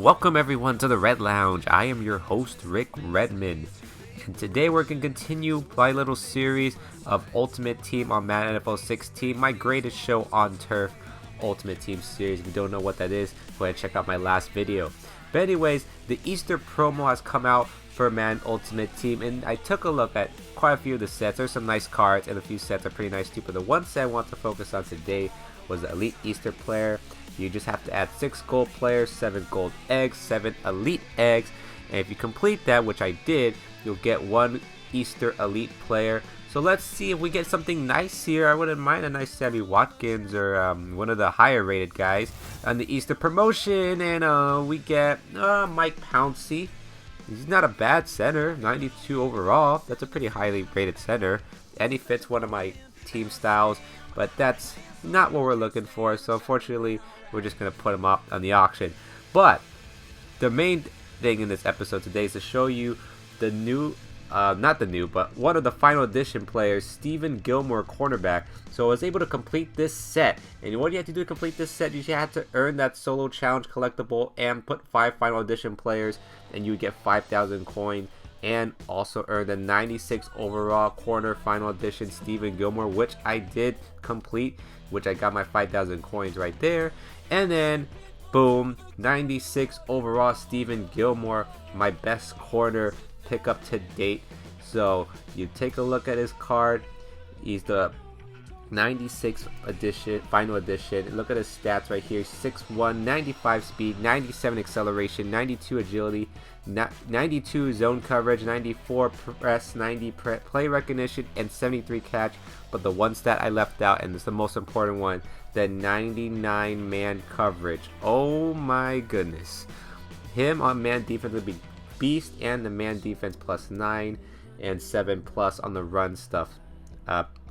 Welcome everyone to the Red Lounge. I am your host Rick Redmond, and today we're going to continue my little series of Ultimate Team on Madden NFL 16, my greatest show on turf Ultimate Team series. If you don't know what that is, go ahead and check out my last video. But anyways, the Easter promo has come out for Madden Ultimate Team, and I took a look at quite a few of the sets. There's some nice cards, and a few sets are pretty nice too, but the one set I want to focus on today was the Elite Easter player. You just have to add 6 gold players, 7 gold eggs, 7 elite eggs, and if you complete that, which I did, you'll get 1 Easter elite player. So let's see if we get something nice here. I wouldn't mind a nice Sammy Watkins or one of the higher rated guys on the Easter promotion, and we get Mike Pouncey. He's not a bad center, 92 overall. That's a pretty highly rated center, and he fits one of my team styles, but that's not what we're looking for, so unfortunately we're just going to put him up on the auction. But the main thing in this episode today is to show you the new, not the new, but one of the final edition players, Stephon Gilmore, cornerback. So I was able to complete this set, and what you have to do to complete this set, you just have to earn that solo challenge collectible and put 5 final edition players, and you would get 5,000 coins, and also earn the 96 overall corner final edition Stephon Gilmore, which I did complete, which I got my 5,000 coins right there. And then boom, 96 overall Stephon Gilmore, my best corner pickup to date. So you take a look at his card. He's the 96 edition, final edition. Look at his stats right here: 6'1", 95 speed, 97 acceleration, 92 agility, 92 zone coverage, 94 press, 90 play recognition, and 73 catch. But the one stat I left out, and it's the most important one, the 99 man coverage. Oh my goodness, him on man defense would be beast, and the man defense +9 and 7+ on the run stuff,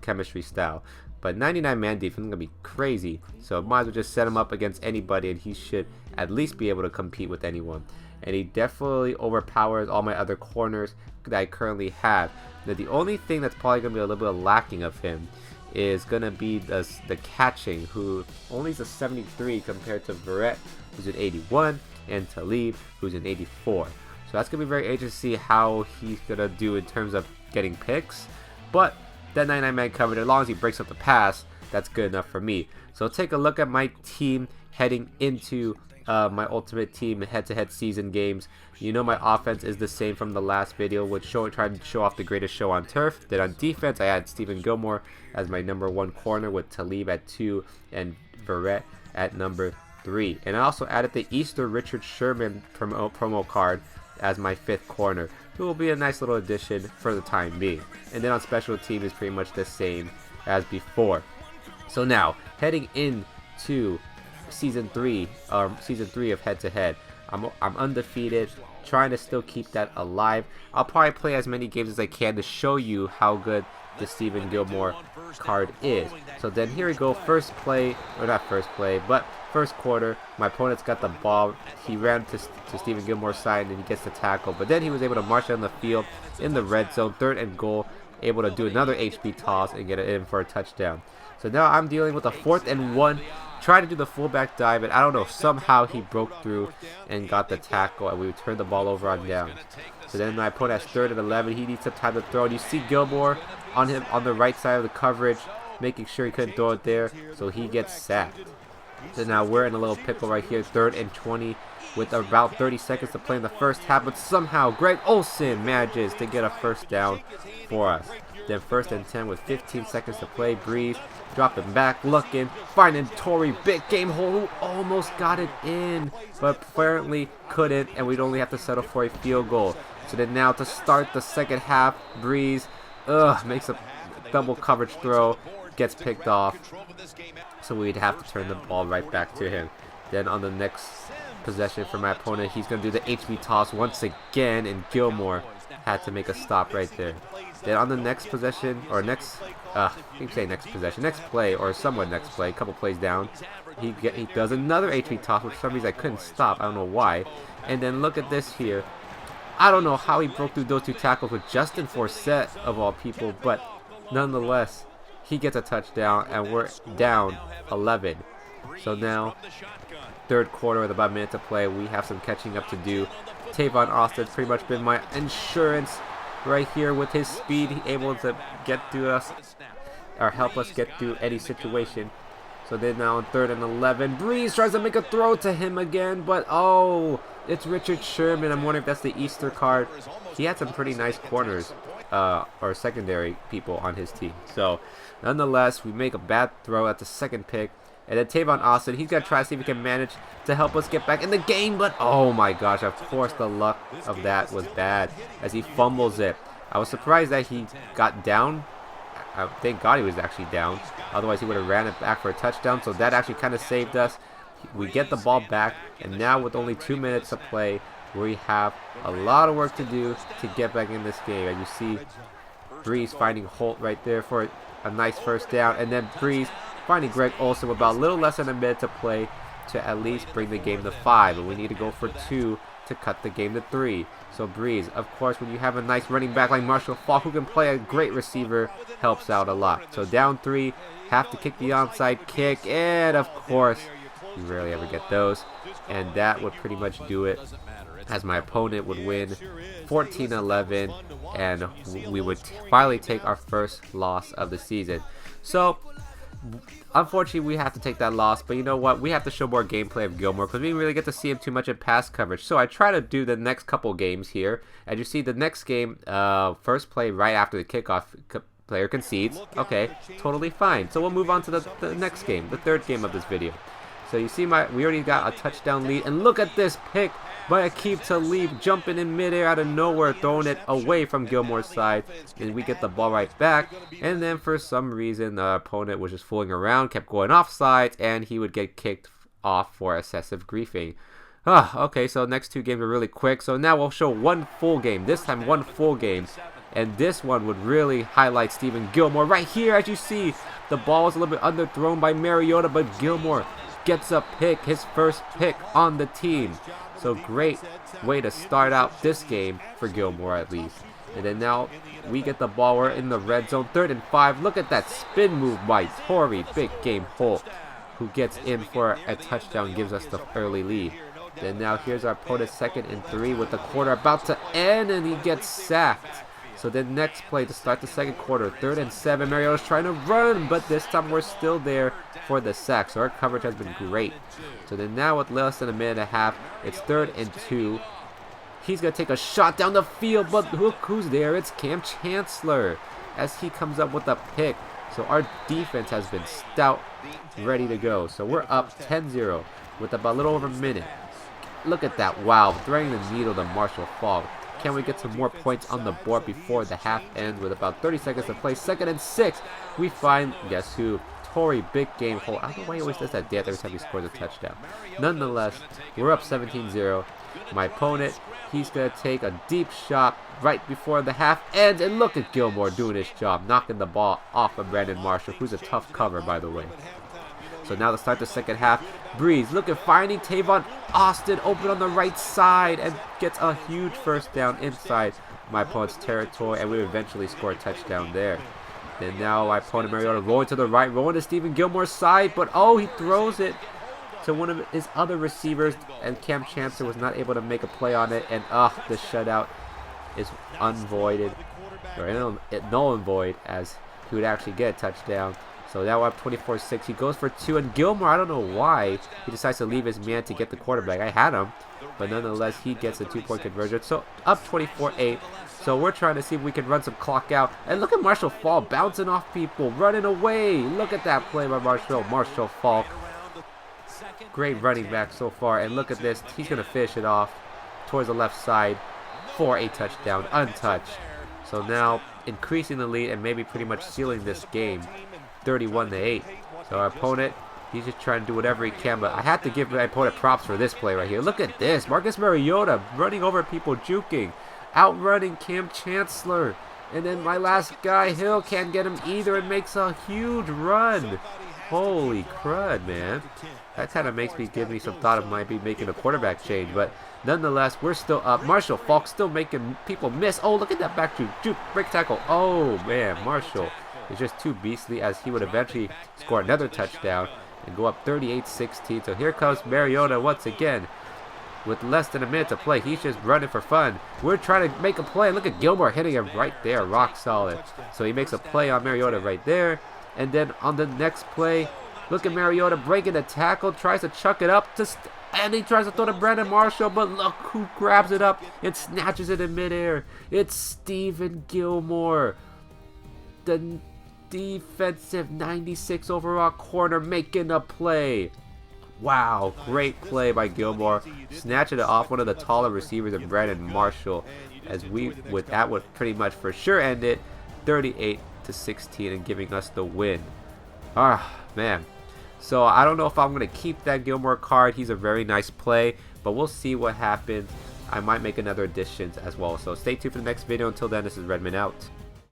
chemistry style. But 99 man defense is gonna be crazy, so might as well just set him up against anybody, and he should at least be able to compete with anyone. And he definitely overpowers all my other corners that I currently have. Now the only thing that's probably gonna be a little bit lacking of him is gonna be the catching, who only is a 73 compared to Verrett, who's an 81, and Talib, who's an 84. So that's gonna be very interesting to see how he's gonna do in terms of getting picks. But that 99 man coverage, as long as he breaks up the pass, that's good enough for me. So take a look at my team heading into my Ultimate Team head-to-head season games. You know my offense is the same from the last video, which tried to show off the greatest show on turf. Then on defense, I had Stephon Gilmore as my #1 corner, with Talib at 2 and Verrett at #3. And I also added the Easter Richard Sherman promo card as my 5th corner, who will be a nice little addition for the time being. And then on special team is pretty much the same as before. So now heading into season 3 of head-to-head, I'm undefeated, trying to still keep that alive. I'll probably play as many games as I can to show you how good the Stephon Gilmore card is. So then here we go, first quarter. My opponent's got the ball. He ran to Stephon Gilmore's side, and he gets the tackle, but then he was able to march down the field in the red zone, 3rd and goal, able to do another HB toss and get it in for a touchdown. So now I'm dealing with a 4th and 1, trying to do the fullback dive, and I don't know, somehow he broke through and got the tackle, and we turned the ball over on down. So then my opponent has 3rd and 11. He needs some time to throw, and you see Gilmore on him on the right side of the coverage, making sure he couldn't throw it there, so he gets sacked. So now we're in a little pickle right here, 3rd and 20, with about 30 seconds to play in the first half, but somehow Greg Olsen manages to get a first down for us. Then 1st and 10 with 15 seconds to play. Breeze dropping back, looking, finding Torrey, big game hole, who almost got it in, but apparently couldn't, and we'd only have to settle for a field goal. So then now to start the second half, Breeze makes a double coverage throw, gets picked off, so we'd have to turn the ball right back to him. Then on the next possession for my opponent, he's going to do the HB toss once again, and Gilmore had to make a stop right there. Then on the next possession, or next play, or somewhat next play, a couple plays down, he does another HB toss, which for some reason I couldn't stop, I don't know why. And then look at this here. I don't know how he broke through those 2 tackles with Justin Forsett of all people, but nonetheless, he gets a touchdown, and we're down 11. So now, third quarter with about a minute to play, we have some catching up to do. Tavon Austin's pretty much been my insurance right here with his speed, able to get through us or help us get through any situation. So then now on 3rd and 11, Breeze tries to make a throw to him again, but oh, it's Richard Sherman. I'm wondering if that's the Easter card. He had some pretty nice corners or secondary people on his team. So nonetheless, we make a bad throw at the second pick. And then Tavon Austin, he's going to try to see if he can manage to help us get back in the game. But oh my gosh, of course the luck of that was bad as he fumbles it. I was surprised that he got down. Thank God he was actually down. Otherwise, he would have ran it back for a touchdown. So that actually kind of saved us. We get the ball back. And now with only 2 minutes to play, we have a lot of work to do to get back in this game. And you see Breeze finding Holt right there for a nice first down. And then Breeze finding Greg Olsen with about a little less than a minute to play to at least bring the game to 5. And we need to go for 2 to cut the game to 3. So Breeze, of course, when you have a nice running back like Marshall Faulk who can play a great receiver, helps out a lot. So down 3, have to kick the onside kick, and of course, you rarely ever get those. And that would pretty much do it, as my opponent would win 14-11, and we would finally take our first loss of the season. So unfortunately, we have to take that loss, but you know what? We have to show more gameplay of Gilmore because we didn't really get to see him too much in pass coverage. So I try to do the next couple games here. And you see the next game, first play right after the kickoff, player concedes. Okay, totally fine. So we'll move on to the next game, the third game of this video. So you see we already got a touchdown lead. And look at this pick by Aqib Talib jumping in midair out of nowhere, throwing it away from Gilmore's side. And we get the ball right back. And then for some reason, the opponent was just fooling around, kept going offside, and he would get kicked off for excessive griefing. Okay, so next 2 games are really quick. So now we'll show one full game. This time, one full game. And this one would really highlight Stephon Gilmore. Right here, as you see, the ball was a little bit underthrown by Mariota, but Gilmore gets a pick, his first pick on the team. So great way to start out this game for Gilmore at least. And then now we get the ball. We're in the red zone, 3rd and 5. Look at that spin move by Torrey Big Game Holt, who gets in for a touchdown, gives us the early lead. Then now here's our opponent, 2nd and 3 with the quarter about to end, and he gets sacked. So then next play to start the second quarter, 3rd and 7. Mariota's trying to run, but this time we're still there for the sack. So our coverage has been great. So then now with less than a minute and a half, it's 3rd and 2. He's going to take a shot down the field, but look who's there. It's Cam Chancellor as he comes up with a pick. So our defense has been stout, ready to go. So we're up 10-0 with about a little over a minute. Look at that. Wow, throwing the needle to Marshall Faulk. Can we get some more points on the board before the half ends with about 30 seconds to play? 2nd and 6. We find, guess who? Torrey Big Game Holt. I don't know why he always does that dance every time he scores a touchdown. Nonetheless, we're up 17-0. My opponent, he's going to take a deep shot right before the half ends. And look at Gilmore doing his job, knocking the ball off of Brandon Marshall, who's a tough cover, by the way. So now to start the second half, Breeze looking, finding Tavon Austin open on the right side and gets a huge first down inside my opponent's territory, and we eventually score a touchdown there. Then now my opponent Mariota rolling to the right, rolling to Stephon Gilmore's side, but oh, he throws it to one of his other receivers, and Cam Chancellor was not able to make a play on it, and the shutout is unvoided, or null and void, as he would actually get a touchdown. So now we're up 24-6. He goes for 2, and Gilmore, I don't know why, he decides to leave his man to get the quarterback. I had him, but nonetheless, he gets a 2-point conversion. So up 24-8. So we're trying to see if we can run some clock out. And look at Marshall Faulk bouncing off people, running away. Look at that play by Marshall Faulk. Great running back so far. And look at this. He's going to finish it off towards the left side for a touchdown, untouched. So now increasing the lead and maybe pretty much sealing this game, 31-8. So our opponent, he's just trying to do whatever he can, but I have to give my opponent props for this play right here. Look at this. Marcus Mariota running over people, juking, outrunning Cam Chancellor. And then my last guy, Hill, can't get him either and makes a huge run. Holy crud, man. That kind of makes me give me some thought of might be making a quarterback change, but nonetheless, we're still up. Marshall Faulk still making people miss. Oh, look at that back juke, break tackle. Oh, man, Marshall is just too beastly as he would eventually score another touchdown. and go up 38-16. So here comes Mariota once again. With less than a minute to play, he's just running for fun. We're trying to make a play. Look at Gilmore hitting him right there, rock solid. So he makes a play on Mariota right there. And then on the next play, look at Mariota breaking the tackle, tries to chuck it up to and he tries to throw to Brandon Marshall, but look who grabs it up and snatches it in midair. It's Stephon Gilmore, the defensive 96 overall corner, making a play. Wow, great play by Gilmore, snatching it off one of the taller receivers of Brandon Marshall, as that would pretty much for sure end it 38-16 and giving us the win. Ah, man. So I don't know if I'm going to keep that Gilmore card. He's a very nice play, but we'll see what happens. I might make another additions as well. So stay tuned for the next video. Until then, this is Redman out.